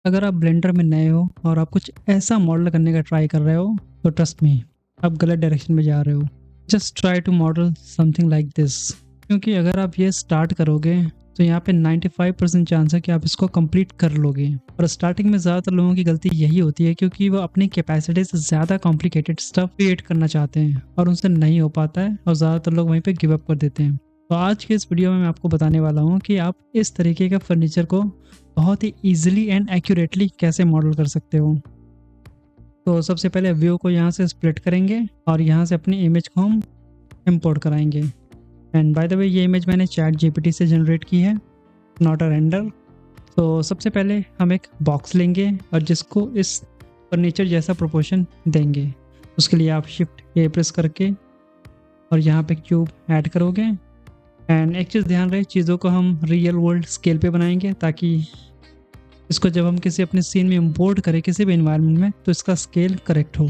अगर आप ब्लेंडर में नए हो और आप कुछ ऐसा मॉडल करने का ट्राई कर रहे हो तो ट्रस्ट मी, आप गलत डायरेक्शन में जा रहे हो। Just try to model something like this, क्योंकि अगर आप ये स्टार्ट करोगे तो यहाँ पे 95% चांस है कि आप इसको कंप्लीट कर लोगे। और स्टार्टिंग में ज़्यादातर लोगों की गलती यही होती है क्योंकि वो अपनी कैपेसिटी से ज़्यादा कॉम्प्लिकेटेड स्टफ क्रिएट करना चाहते हैं और उनसे नहीं हो पाता है और ज़्यादातर लोग वहीं पे गिव अप कर देते हैं। तो आज के इस वीडियो में मैं आपको बताने वाला हूँ कि आप इस तरीके का फर्नीचर को बहुत ही इजीली एंड एक्यूरेटली कैसे मॉडल कर सकते हो। तो सबसे पहले व्यू को यहाँ से स्प्लिट करेंगे और यहाँ से अपनी इमेज को हम इंपोर्ट कराएंगे। एंड बाय द वे ये इमेज मैंने चैट जीपीटी से जनरेट की है, नॉट अ रेंडर। तो सबसे पहले हम एक बॉक्स लेंगे और जिसको इस फर्नीचर जैसा प्रोपोर्शन देंगे। उसके लिए आप शिफ्ट ए प्रेस करके और यहाँ पे क्यूब ऐड करोगे। एंड एक चीज़ ध्यान रहे, चीज़ों को हम रियल वर्ल्ड स्केल पे बनाएंगे ताकि इसको जब हम किसी अपने सीन में इंपोर्ट करें किसी भी एनवायरनमेंट में तो इसका स्केल करेक्ट हो।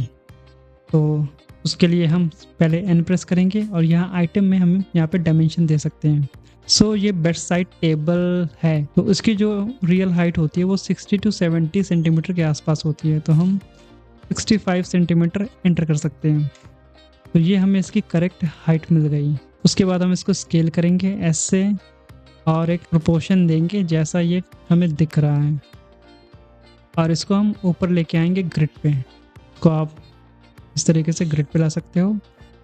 तो उसके लिए हम पहले एन प्रेस करेंगे और यहाँ आइटम में हम यहाँ पे डायमेंशन दे सकते हैं। सो ये बेड साइड टेबल है तो इसकी जो रियल हाइट होती है वो 60 to 70 सेंटीमीटर के आसपास होती है, तो हम 65 सेंटीमीटर एंटर कर सकते हैं। तो ये हमें इसकी करेक्ट हाइट मिल गई। उसके बाद हम इसको स्केल करेंगे ऐसे और एक प्रोपोर्शन देंगे जैसा ये हमें दिख रहा है और इसको हम ऊपर लेके आएंगे ग्रिड पे। इसको आप इस तरीके से ग्रिड पे ला सकते हो।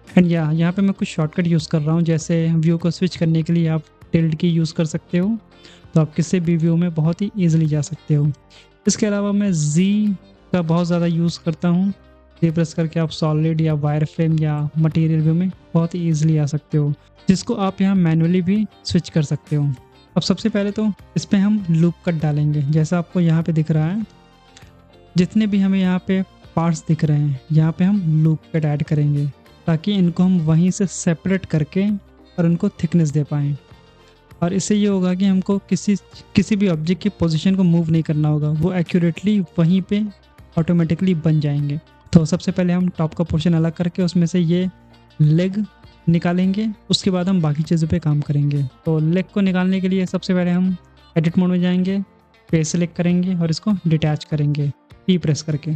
एंड यहाँ पे मैं कुछ शॉर्टकट यूज़ कर रहा हूँ, जैसे व्यू को स्विच करने के लिए आप टिल्ट की यूज़ कर सकते हो, तो आप किसी भी व्यू में बहुत ही ईजिली जा सकते हो। इसके अलावा मैं जी का बहुत ज़्यादा यूज़ करता हूँ। जी प्रेस करके आप सॉलिड या वायर फ्रेम या मटेरियल व्यू में बहुत ही ईजिली आ सकते हो, जिसको आप यहाँ मैनुअली भी स्विच कर सकते हो। अब सबसे पहले तो इस पर हम लूप कट डालेंगे, जैसा आपको यहाँ पे दिख रहा है। जितने भी हमें यहाँ पे पार्ट्स दिख रहे हैं यहाँ पे हम लूप कट ऐड करेंगे ताकि इनको हम वहीं से सेपरेट करके और उनको थिकनेस दे पाएँ। और इससे ये होगा कि हमको किसी भी ऑब्जेक्ट की पोजीशन को मूव नहीं करना होगा, वो एक्यूरेटली वहीं पे ऑटोमेटिकली बन जाएंगे। तो सबसे पहले हम टॉप का पोर्शन अलग करके उसमें से ये लेग निकालेंगे, उसके बाद हम बाकी चीज़ों पे काम करेंगे। तो लेग को निकालने के लिए सबसे पहले हम एडिट मोड में जाएंगे, फेस सेलेक्ट करेंगे और इसको डिटैच करेंगे पी प्रेस करके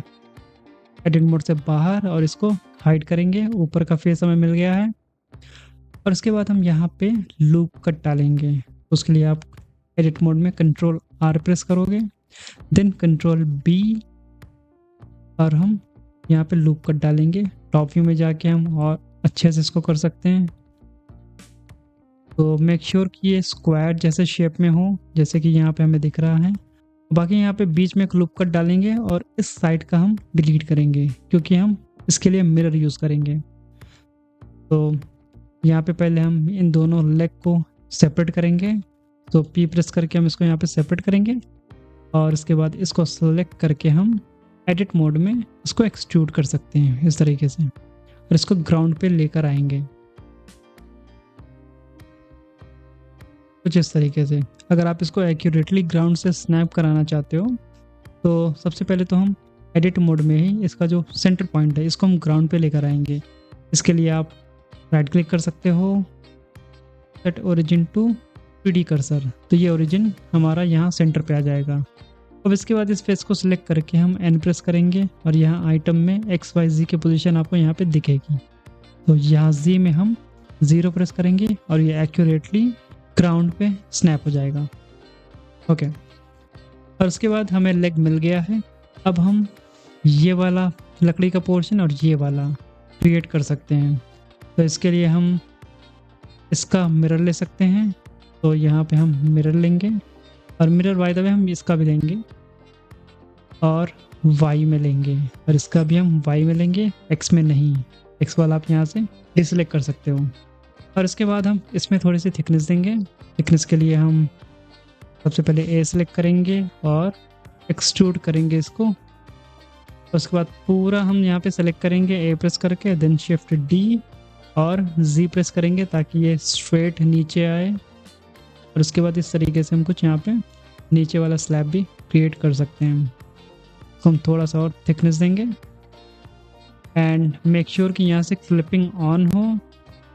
एडिट मोड से बाहर, और इसको हाइड करेंगे। ऊपर का फेस हमें मिल गया है और इसके बाद हम यहाँ पे लूप कट डालेंगे। उसके लिए आप एडिट मोड में कंट्रोल आर प्रेस करोगे, देन कंट्रोल बी और हम यहाँ पे लूप कट डालेंगे। टॉप व्यू में जाके हम और अच्छे से इसको कर सकते हैं। तो मेक श्योर कि ये स्क्वायर जैसे शेप में हो, जैसे कि यहाँ पे हमें दिख रहा है। बाकी यहाँ पे बीच में एक लूप कट डालेंगे और इस साइड का हम डिलीट करेंगे क्योंकि हम इसके लिए मिरर यूज़ करेंगे। तो यहाँ पे पहले हम इन दोनों लेग को सेपरेट करेंगे, तो पी प्रेस करके हम इसको यहाँ पे सेपरेट करेंगे और इसके बाद इसको सेलेक्ट करके हम एडिट मोड में इसको एक्सट्रूड कर सकते हैं इस तरीके से और इसको ग्राउंड पे लेकर आएंगे कुछ इस तरीके से। अगर आप इसको एक्यूरेटली ग्राउंड से स्नैप कराना चाहते हो तो सबसे पहले तो हम एडिट मोड में ही इसका जो सेंटर पॉइंट है इसको हम ग्राउंड पे लेकर आएंगे। इसके लिए आप राइट क्लिक कर सकते हो, set origin to 3D cursor, तो ये ओरिजिन हमारा यहाँ सेंटर पे आ जाएगा। अब इसके बाद इस फेस को सिलेक्ट करके हम एन प्रेस करेंगे और यहाँ आइटम में XYZ की पोजीशन आपको यहाँ पे दिखेगी। तो यहाँ Z में हम 0 प्रेस करेंगे और ये एक्यूरेटली ग्राउंड पे स्नैप हो जाएगा। ओके, और उसके बाद हमें लेग मिल गया है। अब हम ये वाला लकड़ी का पोर्शन और ये वाला क्रिएट कर सकते हैं। तो इसके लिए हम इसका मिरर ले सकते हैं, तो यहाँ पे हम मिरर लेंगे और मिरर बाय द वे हम इसका भी लेंगे और Y में लेंगे और इसका भी हम Y में लेंगे, X में नहीं। X वाला आप यहाँ से डिसलेक्ट कर सकते हो। और इसके बाद हम इसमें थोड़ी सी थिकनेस देंगे। थिकनेस के लिए हम सबसे पहले ए सेलेक्ट करेंगे और एक्सट्रूड करेंगे इसको। उसके बाद पूरा हम यहाँ पे सेलेक्ट करेंगे ए प्रेस करके, देन शिफ्ट डी और जी प्रेस करेंगे ताकि ये स्ट्रेट नीचे आए। और उसके बाद इस तरीके से हम कुछ यहाँ पे नीचे वाला स्लैब भी क्रिएट कर सकते हैं। तो हम थोड़ा सा और थिकनेस देंगे एंड मेक श्योर कि यहाँ से क्लिपिंग ऑन हो।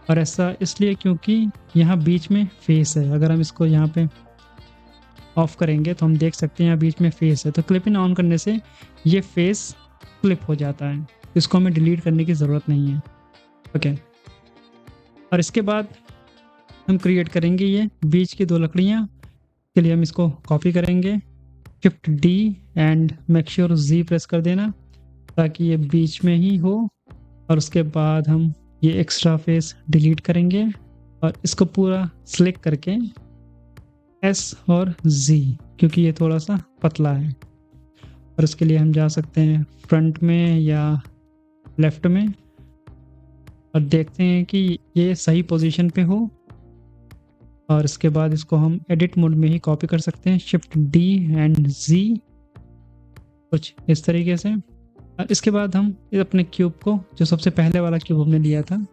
और ऐसा इसलिए क्योंकि यहाँ बीच में फेस है, अगर हम इसको यहाँ पे ऑफ करेंगे तो हम देख सकते हैं यहाँ बीच में फेस है, तो क्लिप इन ऑन करने से ये फेस क्लिप हो जाता है, इसको हमें डिलीट करने की ज़रूरत नहीं है। ओके, और इसके बाद हम क्रिएट करेंगे ये बीच की 2 लकड़ियाँ, के लिए हम इसको कॉपी करेंगे, shift D and make sure G press कर देना ताकि ये बीच में ही हो। और उसके बाद हम ये एक्स्ट्रा फेस डिलीट करेंगे और इसको पूरा सिलेक्ट करके एस और जी, क्योंकि ये थोड़ा सा पतला है, और उसके लिए हम जा सकते हैं फ्रंट में या लेफ्ट में और देखते हैं कि ये सही पोजीशन पे हो। और इसके बाद इसको हम एडिट मोड में ही कॉपी कर सकते हैं, शिफ्ट डी एंड जी, कुछ इस तरीके से। और इसके बाद हम अपने क्यूब को, जो सबसे पहले वाला क्यूब हमने लिया था,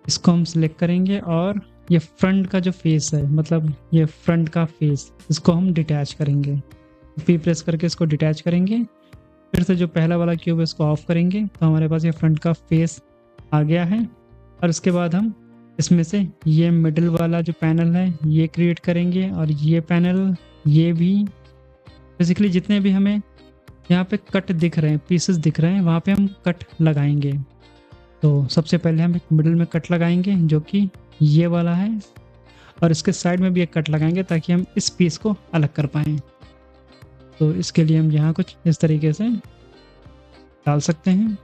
इसको हम सिलेक्ट करेंगे और ये फ्रंट का जो फेस है, मतलब ये फ्रंट का फेस, इसको हम डिटैच करेंगे। पी प्रेस करके इसको डिटैच करेंगे, फिर से जो पहला वाला क्यूब है इसको ऑफ करेंगे, तो हमारे पास ये फ्रंट का फेस आ गया है। और इसके बाद हम इसमें से ये मिडिल वाला जो पैनल है ये क्रिएट करेंगे, और ये पैनल, ये भी, बेसिकली जितने भी हमें यहाँ पे कट दिख रहे हैं, पीसेस दिख रहे हैं, वहाँ पे हम कट लगाएंगे। तो सबसे पहले हम एक मिडिल में कट लगाएंगे जो कि ये वाला है, और इसके साइड में भी एक कट लगाएंगे ताकि हम इस पीस को अलग कर पाएँ। तो इसके लिए हम यहाँ कुछ इस तरीके से डाल सकते हैं।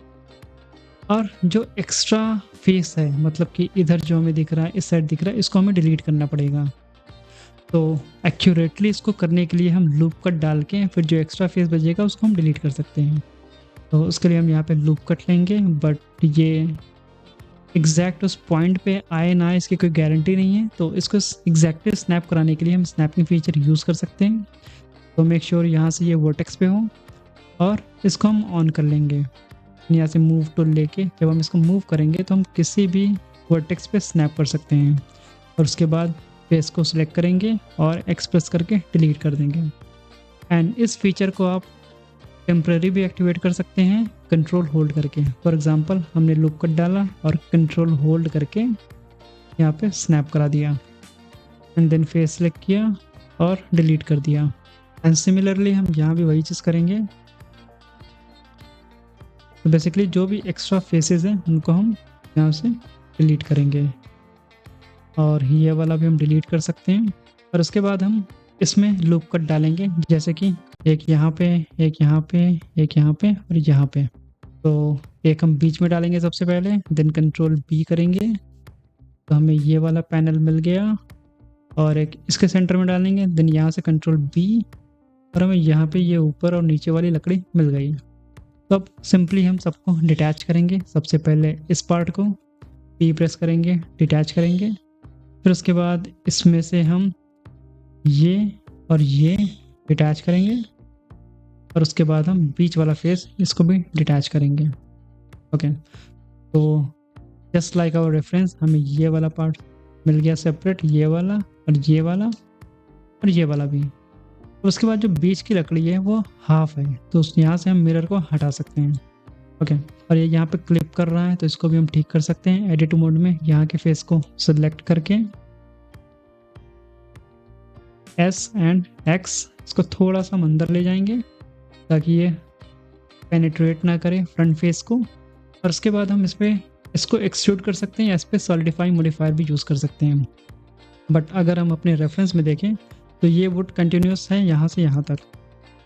और जो एक्स्ट्रा फेस है, मतलब कि इधर जो हमें दिख रहा है, इस साइड दिख रहा है, इसको हमें डिलीट करना पड़ेगा। तो एक्यूरेटली इसको करने के लिए हम लूप कट डाल के फिर जो एक्स्ट्रा फेस बचेगा उसको हम डिलीट कर सकते हैं। तो उसके लिए हम यहाँ पे लूप कट लेंगे, बट ये एग्जैक्ट उस पॉइंट पे आए ना इसकी कोई गारंटी नहीं है, तो इसको एग्जैक्टली स्नैप कराने के लिए हम स्नैपिंग फीचर यूज़ कर सकते हैं। तो मेक श्योर यहाँ से ये वर्टेक्स पे हो और इसको हम ऑन कर लेंगे। यहाँ से मूव टूल लेके जब हम इसको मूव करेंगे तो हम किसी भी वर्टेक्स पे स्नैप कर सकते हैं, और उसके बाद फेस को सिलेक्ट करेंगे और एक्सप्रेस करके डिलीट कर देंगे। एंड इस फीचर को आप टेम्परेरी भी एक्टिवेट कर सकते हैं कंट्रोल होल्ड करके। फॉर एग्जांपल हमने लूप कट डाला और कंट्रोल होल्ड करके यहाँ पे स्नैप करा दिया, एंड देन फेस सिलेक्ट किया और डिलीट कर दिया। एंड सिमिलरली हम यहाँ भी वही चीज़ करेंगे। तो बेसिकली जो भी एक्स्ट्रा फेसेस हैं उनको हम यहाँ से डिलीट करेंगे, और ये वाला भी हम डिलीट कर सकते हैं। और उसके बाद हम इसमें लूप कट डालेंगे, जैसे कि एक यहाँ पे, एक यहाँ पे, एक यहाँ पे और यहाँ पे। तो एक हम बीच में डालेंगे सबसे पहले, देन कंट्रोल बी करेंगे तो हमें ये वाला पैनल मिल गया, और एक इसके सेंटर में डालेंगे, देन यहाँ से कंट्रोल बी, और हमें यहाँ पे ये ऊपर और नीचे वाली लकड़ी मिल गई। तो अब सिंपली हम सबको डिटैच करेंगे। सबसे पहले इस पार्ट को पी प्रेस करेंगे, डिटैच करेंगे, फिर उसके बाद इसमें से हम ये और ये डिटैच करेंगे, और उसके बाद हम बीच वाला फेस इसको भी डिटैच करेंगे। ओके, तो जस्ट लाइक आवर रेफरेंस हमें ये वाला पार्ट मिल गया सेपरेट, ये वाला और ये वाला और ये वाला भी। तो उसके बाद जो बीच की लकड़ी है वो हाफ है, तो यहाँ से हम मिरर को हटा सकते हैं। ओके, और ये यहाँ पे क्लिप कर रहा है तो इसको भी हम ठीक कर सकते हैं एडिट मोड में। यहाँ के फेस को सिलेक्ट करके एस एंड एक्स, इसको थोड़ा सा हम अंदर ले जाएंगे ताकि ये पेनिट्रेट ना करे फ्रंट फेस को। और उसके बाद हम इसको एक्सट्रूड कर सकते हैं या इस पर सॉलिडिफाई मॉडिफायर भी यूज़ कर सकते हैं। बट अगर हम अपने रेफरेंस में देखें तो ये वुड कंटिन्यूस है यहाँ से यहाँ तक,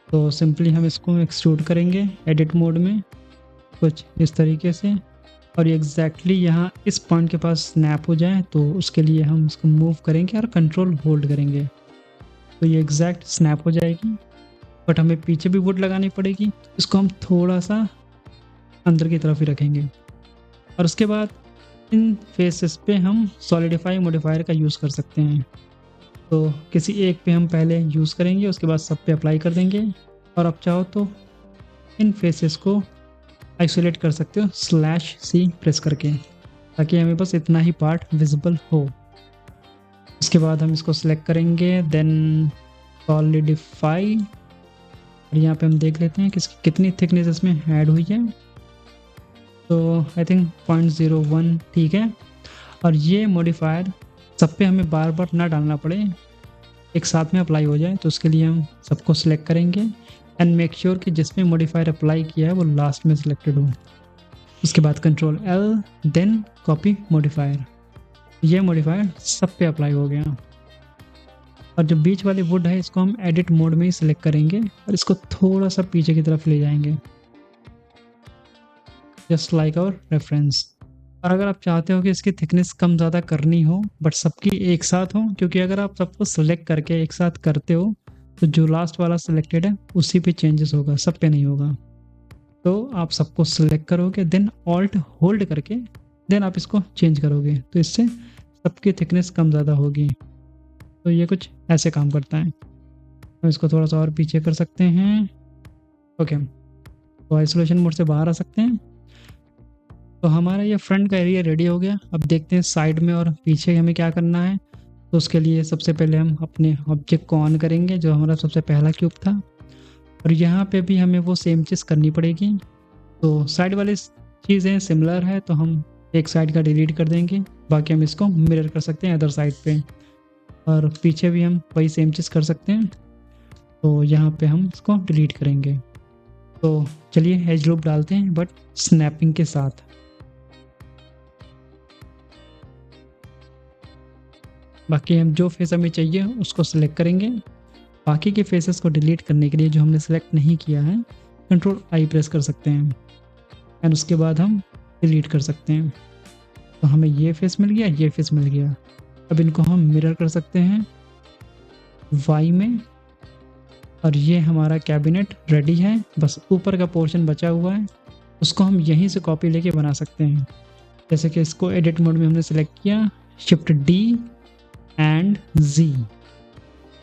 तो सिंपली हम इसको एक्सट्रूड करेंगे एडिट मोड में कुछ इस तरीके से, और ये एग्जैक्टली यहाँ इस पॉइंट के पास स्नैप हो जाए। तो उसके लिए हम इसको मूव करेंगे और कंट्रोल होल्ड करेंगे, तो ये एग्जैक्ट स्नैप हो जाएगी। बट हमें पीछे भी वुड लगानी पड़ेगी, इसको हम थोड़ा सा अंदर की तरफ ही रखेंगे। और उसके बाद इन फेसेस पे हम सॉलिडिफाई मॉडिफायर का यूज़ कर सकते हैं। तो किसी एक पे हम पहले यूज़ करेंगे, उसके बाद सब पे अप्लाई कर देंगे, और आप चाहो तो इन फेसेस को आइसोलेट कर सकते हो /C प्रेस करके, ताकि हमें बस इतना ही पार्ट विजिबल हो। उसके बाद हम इसको सिलेक्ट करेंगे, देन सॉलिडिफाई, और यहाँ पे हम देख लेते हैं कि कितनी थिकनेस इसमें ऐड हुई है। तो आई थिंक 0.01 ठीक है। और ये मॉडिफायर सब पे हमें बार बार ना डालना पड़े, एक साथ में अप्लाई हो जाए, तो उसके लिए हम सबको सिलेक्ट करेंगे एंड मेक श्योर कि जिसमें मॉडिफायर अप्लाई किया है वो लास्ट में सिलेक्टेड हो। उसके बाद control L, then copy modifier. ये मॉडिफायर सब पे अप्लाई हो गया। और जो बीच वाली वुड है इसको हम एडिट मोड में ही सिलेक्ट करेंगे और इसको थोड़ा सा पीछे की तरफ ले जाएंगे, जस्ट लाइक आवर रेफरेंस। और अगर आप चाहते हो कि इसकी थिकनेस कम ज़्यादा करनी हो बट सबकी एक साथ हो, क्योंकि अगर आप सबको सिलेक्ट करके एक साथ करते हो तो जो लास्ट वाला सिलेक्टेड है उसी पे चेंजेस होगा, सब पे नहीं होगा। तो आप सबको सिलेक्ट करोगे, देन ऑल्ट होल्ड करके देन आप इसको चेंज करोगे, तो इससे सबकी थिकनेस कम ज़्यादा होगी। तो ये कुछ ऐसे काम करता है। हम इसको थोड़ा सा और पीछे कर सकते हैं। ओके, तो आइसोलेशन मोड से बाहर आ सकते हैं। तो हमारा ये फ्रंट का एरिया रेडी हो गया। अब देखते हैं साइड में और पीछे हमें क्या करना है। तो उसके लिए सबसे पहले हम अपने ऑब्जेक्ट को ऑन करेंगे, जो हमारा सबसे पहला क्यूब था, और यहाँ पे भी हमें वो सेम चीज़ करनी पड़ेगी। तो साइड वाली चीज़ें सिमिलर है तो हम एक साइड का डिलीट कर देंगे, बाकी हम इसको मिरर कर सकते हैं अदर साइड पे, और पीछे भी हम वही सेम चीज़ कर सकते हैं। तो यहाँ पे हम इसको डिलीट करेंगे। तो चलिए एज लूप डालते हैं बट स्नैपिंग के साथ। बाकी हम जो फेस हमें चाहिए उसको सिलेक्ट करेंगे। बाकी के फेसेस को डिलीट करने के लिए जो हमने सेलेक्ट नहीं किया है, कंट्रोल I प्रेस कर सकते हैं एंड उसके बाद हम डिलीट कर सकते हैं। तो हमें ये फेस मिल गया, ये फेस मिल गया। अब इनको हम मिरर कर सकते हैं Y में, और ये हमारा कैबिनेट रेडी है। बस ऊपर का पोर्शन बचा हुआ है, उसको हम यहीं से कॉपी लेके बना सकते हैं। जैसे कि इसको एडिट मोड में हमने सेलेक्ट किया, शिफ्ट D एंड Z,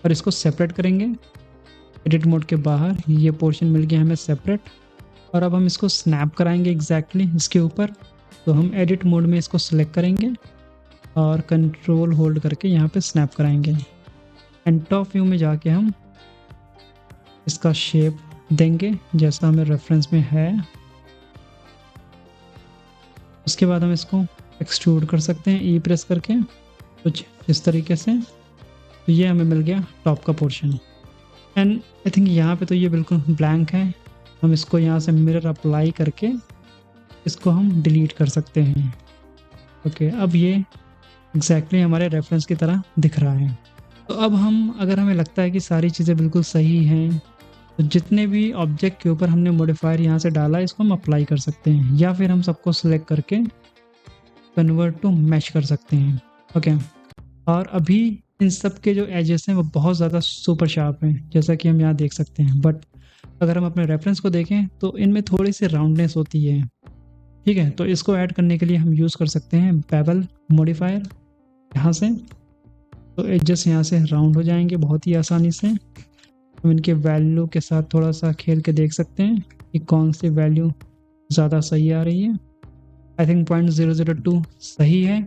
और इसको सेपरेट करेंगे। एडिट मोड के बाहर ये पोर्शन मिल गया हमें सेपरेट, और अब हम इसको स्नैप कराएंगे एग्जैक्टली इसके ऊपर। तो हम एडिट मोड में इसको सिलेक्ट करेंगे और कंट्रोल होल्ड करके यहाँ पे स्नैप कराएंगे एंड टॉप व्यू में जाके हम इसका शेप देंगे जैसा हमें रेफरेंस में है। उसके बाद हम इसको एक्सट्रूड कर सकते हैं ई प्रेस करके, कुछ इस तरीके से। तो ये हमें मिल गया टॉप का पोर्शन एंड आई थिंक यहाँ पे तो ये बिल्कुल ब्लैंक है। हम इसको यहाँ से मिरर अप्लाई करके इसको हम डिलीट कर सकते हैं। ओके, अब ये एग्जैक्टली हमारे रेफरेंस की तरह दिख रहा है। तो अब हम, अगर हमें लगता है कि सारी चीज़ें बिल्कुल सही हैं, तो जितने भी ऑब्जेक्ट के ऊपर हमने मॉडिफायर यहाँ से डाला इसको हम अप्लाई कर सकते हैं, या फिर हम सबको सिलेक्ट करके कन्वर्ट टू मैश कर सकते हैं। ओके, और अभी इन सब के जो एजेस हैं वो बहुत ज़्यादा सुपर शार्प हैं, जैसा कि हम यहाँ देख सकते हैं। बट अगर हम अपने रेफरेंस को देखें तो इनमें थोड़ी सी राउंडनेस होती है। ठीक है, तो इसको ऐड करने के लिए हम यूज़ कर सकते हैं बेवल मॉडिफायर यहाँ से। तो एजेस यहाँ से राउंड हो जाएंगे बहुत ही आसानी से। हम इनके वैल्यू के साथ थोड़ा सा खेल के देख सकते हैं कि कौन सी वैल्यू ज़्यादा सही आ रही है। आई थिंक 0.002 सही है।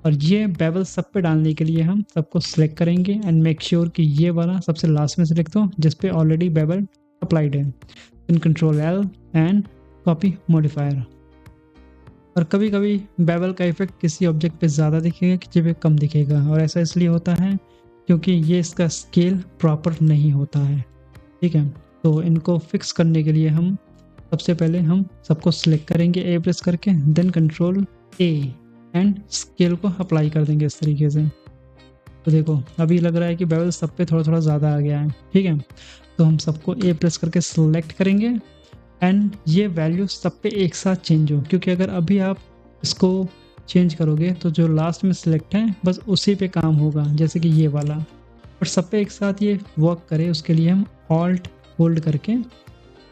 और ये बेवल सब पे डालने के लिए हम सबको सिलेक्ट करेंगे एंड मेक श्योर कि ये वाला सबसे लास्ट में सिलेक्ट हो जिस पे ऑलरेडी बेवल अप्लाइड है। In control L and copy modifier. और कभी कभी बेवल का इफेक्ट किसी ऑब्जेक्ट पे ज़्यादा दिखेगा, किसी पे कम दिखेगा, और ऐसा इसलिए होता है क्योंकि ये इसका स्केल प्रॉपर नहीं होता है। ठीक है, तो इनको फिक्स करने के लिए हम सबसे पहले हम सबको सिलेक्ट करेंगे A प्रेस करके, then control A and scale को अप्लाई कर देंगे इस तरीके से। तो देखो अभी लग रहा है कि बेवल सब पे थोड़ा थोड़ा ज़्यादा आ गया है। ठीक है, तो हम सबको A प्रेस करके सिलेक्ट करेंगे एंड ये वैल्यू सब पे एक साथ चेंज हो, क्योंकि अगर अभी आप इसको चेंज करोगे तो जो लास्ट में सिलेक्ट है बस उसी पे काम होगा, जैसे कि ये वाला। और सब पे एक साथ ये वर्क करे उसके लिए हम ऑल्ट होल्ड करके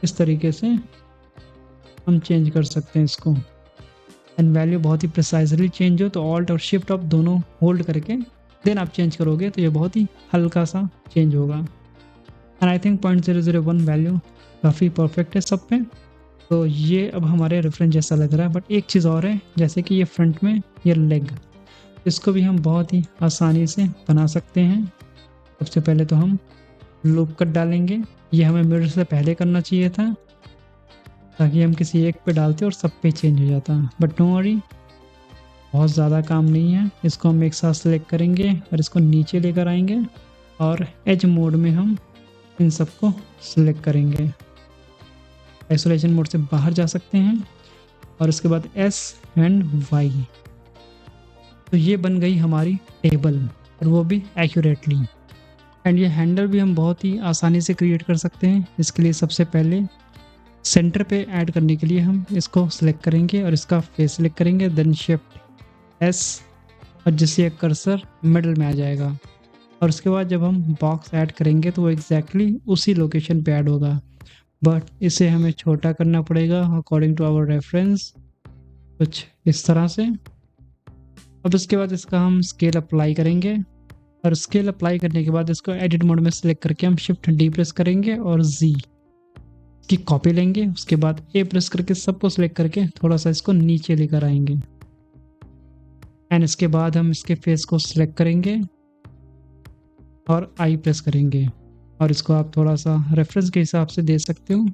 इस तरीके से हम चेंज कर सकते हैं इसको। एंड वैल्यू बहुत ही प्रिसाइजली चेंज हो तो ऑल्ट और शिफ्ट आप दोनों होल्ड करके देन आप चेंज करोगे तो ये बहुत ही हल्का सा चेंज होगा। एंड आई थिंक 0.001 वैल्यू काफ़ी परफेक्ट है सब पे। तो ये अब हमारे रेफरेंस जैसा लग रहा है। बट एक चीज़ और है, जैसे कि ये फ्रंट में ये लेग, इसको भी हम बहुत ही आसानी से बना सकते हैं। सबसे पहले तो हम लूप कट डालेंगे। ये हमें मिरर से पहले करना चाहिए था ताकि हम किसी एक पे डालते और सब पे चेंज हो जाता, बट नो वरी, बहुत ज़्यादा काम नहीं है। इसको हम एक साथ सेलेक्ट करेंगे और इसको नीचे लेकर आएंगे और एज मोड में हम इन सबको सिलेक्ट करेंगे। आइसोलेशन मोड से बाहर जा सकते हैं और उसके बाद S एंड Y। तो ये बन गई हमारी टेबल, और वो भी एक्यूरेटली। एंड ये हैंडल भी हम बहुत ही आसानी से क्रिएट कर सकते हैं। इसके लिए सबसे पहले सेंटर पे ऐड करने के लिए हम इसको सिलेक्ट करेंगे और इसका फेस सिलेक्ट करेंगे, देन शिफ्ट S, और जिससे ये कर्सर मिडल में आ जाएगा। और उसके बाद जब हम बॉक्स ऐड करेंगे तो वो एग्जैक्टली उसी लोकेशन पे ऐड होगा, बट इसे हमें छोटा करना पड़ेगा अकॉर्डिंग टू आवर रेफरेंस, कुछ इस तरह से। अब इसके बाद इसका हम स्केल अप्लाई करेंगे, और स्केल अप्लाई करने के बाद इसको एडिट मोड में सिलेक्ट करके हम शिफ्ट D प्रेस करेंगे और Z की कॉपी लेंगे। उसके बाद A प्रेस करके सबको सिलेक्ट करके थोड़ा सा इसको नीचे लेकर आएंगे। एंड इसके बाद हम इसके फेस को सिलेक्ट करेंगे और I प्रेस करेंगे, और इसको आप थोड़ा सा रेफरेंस के हिसाब से दे सकते हो,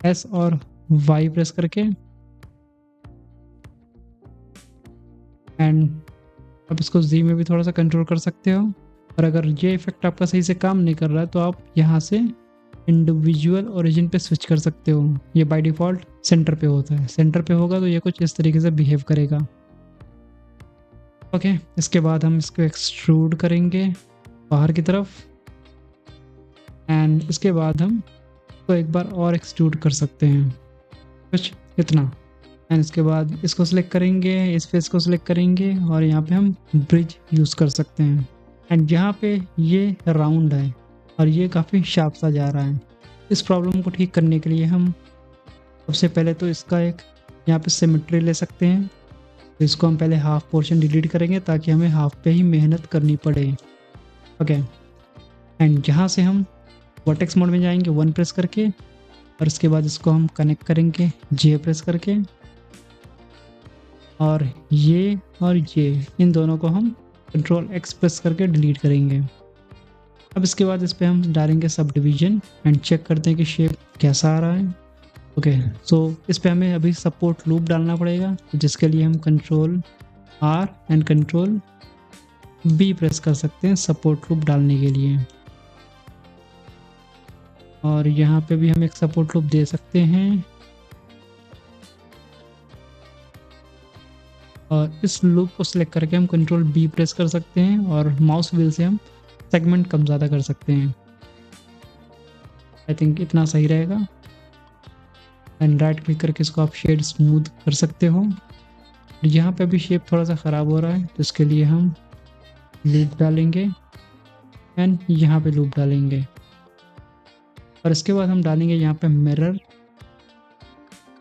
S और Y प्रेस करके। एंड अब इसको Z में भी थोड़ा सा कंट्रोल कर सकते हो। और अगर ये इफेक्ट आपका सही से काम नहीं कर रहा है तो आप यहाँ से इंडिविजुअल ओरिजिन पे स्विच कर सकते हो। ये बाय डिफ़ॉल्ट सेंटर पे होता है, सेंटर पे होगा तो ये कुछ इस तरीके से बिहेव करेगा। ओके, इसके बाद हम इसको एक्सट्रूड करेंगे बाहर की तरफ, एंड इसके बाद हम तो एक बार और एक्सट्रूड कर सकते हैं, कुछ इतना। एंड इसके बाद इसको सिलेक्ट करेंगे, इस फेस को सिलेक्ट करेंगे, और यहाँ पे हम ब्रिज यूज़ कर सकते हैं। एंड यहाँ पे ये राउंड है और ये काफ़ी शार्प सा जा रहा है। इस प्रॉब्लम को ठीक करने के लिए हम सबसे पहले तो इसका एक यहाँ पे सिमेट्री ले सकते हैं। तो इसको हम पहले हाफ पोर्शन डिलीट करेंगे ताकि हमें हाफ पे ही मेहनत करनी पड़े। ओके, एंड यहाँ से हम वर्टेक्स मोड में जाएंगे 1 प्रेस करके, और इसके बाद इसको हम कनेक्ट करेंगे J प्रेस करके, और ये इन दोनों को हम कंट्रोल X प्रेस करके डिलीट करेंगे। अब इसके बाद इस पर हम डालेंगे सब डिवीजन एंड चेक करते हैं कि शेप कैसा आ रहा है। ओके, सो इस पर हमें अभी सपोर्ट लूप डालना पड़ेगा, जिसके लिए हम control R and control B press कर सकते हैं सपोर्ट लूप डालने के लिए। और यहाँ पे भी हम एक सपोर्ट लूप दे सकते हैं, और इस लूप को सिलेक्ट करके हम कंट्रोल B प्रेस कर सकते हैं, और माउस व्हील से हम सेगमेंट कम ज़्यादा कर सकते हैं। आई थिंक इतना सही रहेगा। एंड राइट क्लिक करके इसको आप शेड स्मूथ कर सकते हो। यहाँ पे भी शेप थोड़ा सा ख़राब हो रहा है, तो इसके लिए हम लूप डालेंगे एंड यहाँ पे लूप डालेंगे, और इसके बाद हम डालेंगे यहाँ पे मिरर,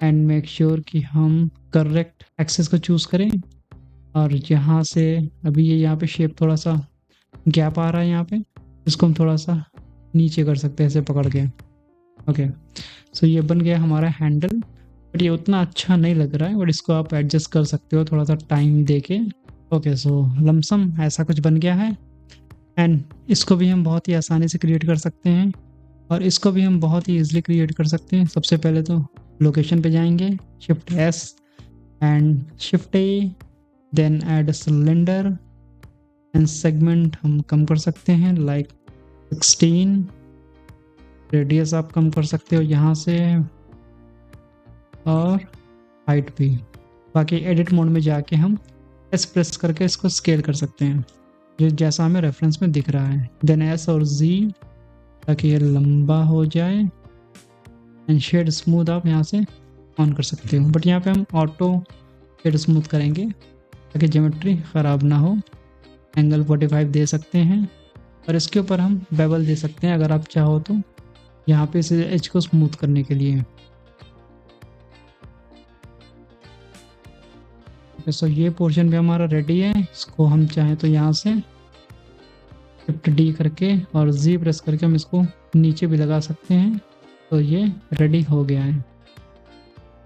एंड मेक श्योर कि हम करेक्ट एक्सेस को चूज़ करें। और यहाँ से अभी ये यहाँ पे शेप थोड़ा सा गैप आ रहा है, यहाँ पे इसको हम थोड़ा सा नीचे कर सकते हैं ऐसे पकड़ के। ओके, सो ये बन गया हमारा हैंडल, बट ये उतना अच्छा नहीं लग रहा है, बट इसको आप एडजस्ट कर सकते हो थोड़ा सा टाइम दे के। ओके, सो लमसम ऐसा कुछ बन गया है। एंड इसको भी हम बहुत ही आसानी से क्रिएट कर सकते हैं, और इसको भी हम बहुत ही ईजिली क्रिएट कर सकते हैं। सबसे पहले तो लोकेशन पे जाएंगे, shift S and shift A, then add cylinder and segment हम कम कर सकते हैं लाइक 16, रेडियस आप कम कर सकते हो यहाँ से, और हाइट भी। बाकी एडिट मोड में जाके हम S प्रेस करके इसको स्केल कर सकते हैं, जो जैसा हमें रेफरेंस में दिख रहा है। देन S और Z ताकि ये लंबा हो जाए, एंड शेड स्मूथ आप यहाँ से ऑन कर सकते हो, बट यहाँ पे हम ऑटो शेड स्मूथ करेंगे ताकि ज्योमेट्री ख़राब ना हो। एंगल 45 दे सकते हैं, और इसके ऊपर हम बेवल दे सकते हैं अगर आप चाहो तो, यहाँ पे इस एज को स्मूथ करने के लिए। सो ये पोर्शन भी हमारा रेडी है। इसको हम चाहें तो यहाँ से शिफ्ट D करके और Z प्रेस करके हम इसको नीचे भी लगा सकते हैं, तो ये रेडी हो गया है।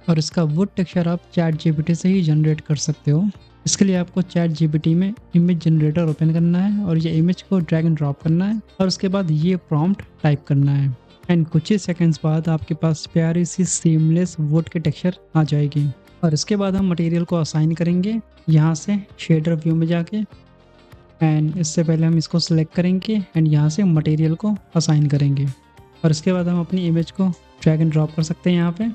और इसका वुड टेक्सचर आप ChatGPT से ही जनरेट कर सकते हो। इसके लिए आपको ChatGPT में इमेज जनरेटर ओपन करना है, और ये इमेज को ड्रैग एंड ड्रॉप करना है, और उसके बाद ये प्रॉम्प्ट टाइप करना है, एंड कुछ ही सेकंड्स बाद आपके पास प्यारी सी सीमलेस वुड की टेक्सचर आ जाएगी। और इसके बाद हम मटेरियल को असाइन करेंगे यहाँ से शेडर व्यू में जाके, एंड इससे पहले हम इसको सिलेक्ट करेंगे एंड यहाँ से मटेरियल को असाइन करेंगे और इसके बाद हम अपनी इमेज को ड्रैग एंड ड्रॉप कर सकते हैं यहाँ पे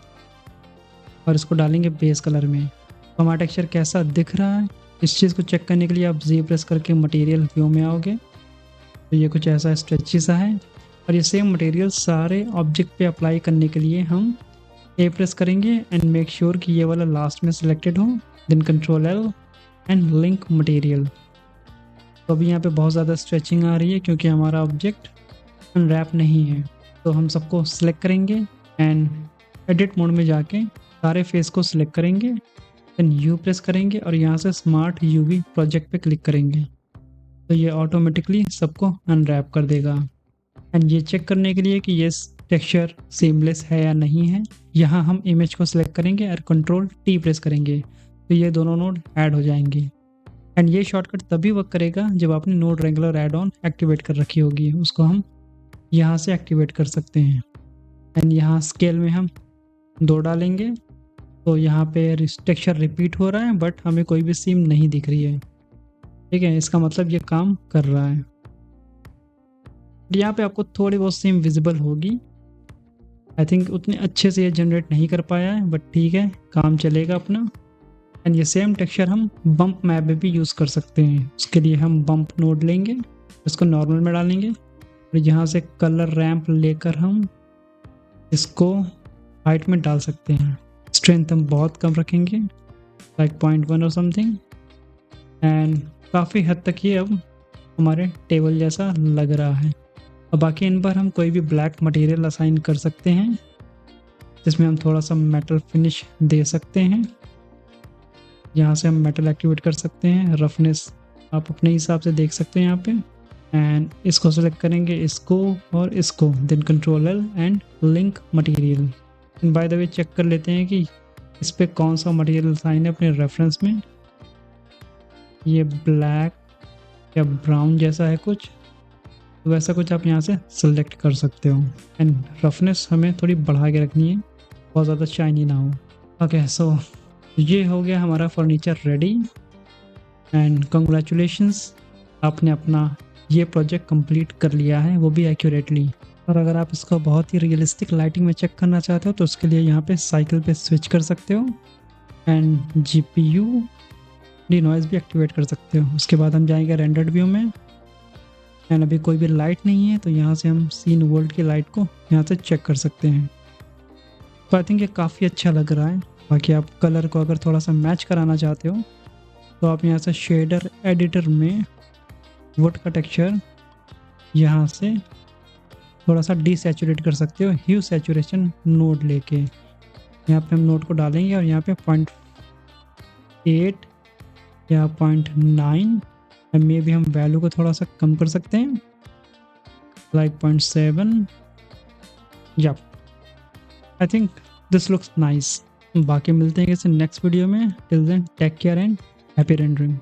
और इसको डालेंगे बेस कलर में। तो हमारा टेक्सचर कैसा दिख रहा है इस चीज़ को चेक करने के लिए आप जी प्रेस करके मटेरियल व्यू में आओगे तो ये कुछ ऐसा स्ट्रेची सा है और ये सेम मटेरियल सारे ऑब्जेक्ट पे अप्लाई करने के लिए हम ए प्रेस करेंगे एंड मेक श्योर कि ये वाला लास्ट में सिलेक्टेड हो, then control L and link material. तो अभी यहाँ पे बहुत ज़्यादा स्ट्रेचिंग आ रही है क्योंकि हमारा ऑब्जेक्ट अनरैप नहीं है। तो हम सबको सिलेक्ट करेंगे एंड एडिट मोड में जाके सारे फेस को सिलेक्ट करेंगे, देन यू प्रेस करेंगे और यहाँ से स्मार्ट यूवी प्रोजेक्ट पे क्लिक करेंगे तो ये ऑटोमेटिकली सबको अनरैप कर देगा। एंड ये चेक करने के लिए कि ये टेक्सचर सीमलेस है या नहीं है, यहाँ हम इमेज को सिलेक्ट करेंगे और कंट्रोल टी प्रेस करेंगे तो ये दोनों नोड ऐड हो जाएंगे। एंड ये शॉर्टकट तभी वर्क करेगा जब आपने node regular add on activate कर रखी होगी, उसको हम यहाँ से एक्टिवेट कर सकते हैं। एंड यहाँ स्केल में हम 2 डालेंगे तो यहाँ पे टेक्सचर रिपीट हो रहा है बट हमें कोई भी सीम नहीं दिख रही है, ठीक है, इसका मतलब ये काम कर रहा है। यहाँ पे आपको थोड़ी बहुत सीम विजिबल होगी, आई थिंक उतने अच्छे से ये जनरेट नहीं कर पाया है बट ठीक है, काम चलेगा अपना। एंड ये सेम टेक्सचर हम बम्प मैप में भी यूज़ कर सकते हैं। उसके लिए हम बम्प नोड लेंगे, इसको नॉर्मल में डालेंगे और यहाँ से कलर रैंप लेकर हम इसको हाइट में डाल सकते हैं। स्ट्रेंथ हम बहुत कम रखेंगे, लाइक 0.1 और समथिंग। एंड काफ़ी हद तक ये अब हमारे टेबल जैसा लग रहा है। और बाकी इन पर हम कोई भी ब्लैक मटेरियल असाइन कर सकते हैं जिसमें हम थोड़ा सा मेटल फिनिश दे सकते हैं। यहाँ से हम मेटल एक्टिवेट कर सकते हैं, रफनेस आप अपने हिसाब से देख सकते हैं यहाँ पे। एंड इसको सेलेक्ट करेंगे, इसको और इसको, then control L and link material. By the way check कर लेते हैं कि इस पर कौन सा मटेरियल असाइन है अपने रेफरेंस में। ये ब्लैक या ब्राउन जैसा है कुछ, तो वैसा कुछ आप यहाँ से सेलेक्ट कर सकते हो। एंड रफनेस हमें थोड़ी बढ़ा के रखनी है, बहुत ज़्यादा शाइनी ना हो। ओके, सो ये हो गया हमारा फर्नीचर रेडी। एंड कंग्रेचुलेशंस, आपने अपना ये प्रोजेक्ट कंप्लीट कर लिया है, वो भी एक्यूरेटली। और अगर आप इसको बहुत ही रियलिस्टिक लाइटिंग में चेक करना चाहते हो तो उसके लिए यहाँ पे साइकिल पे स्विच कर सकते हो एंड GPU नॉइज़ भी एक्टिवेट कर सकते हो। उसके बाद हम जाएंगे रेंडर्ड व्यू में एंड अभी कोई भी लाइट नहीं है तो यहाँ से हम सीन वर्ल्ड की लाइट को यहाँ से चेक कर सकते हैं। तो आई थिंक ये काफ़ी अच्छा लग रहा है। बाकी आप कलर को अगर थोड़ा सा मैच कराना चाहते हो तो आप यहाँ से शेडर एडिटर में वुड का टेक्सचर यहाँ से थोड़ा सा डिसैचुरेट कर सकते हो, ह्यू सैचुरेशन नोड लेके। यहाँ पे हम नोड को डालेंगे और यहाँ पे 0.8 या 0.9 मे भी हम वैल्यू को थोड़ा सा कम कर सकते हैं, लाइक 0.7। या I think this looks nice. बाकी मिलते हैं किसी नेक्स्ट वीडियो में। Till then take care and happy rendering.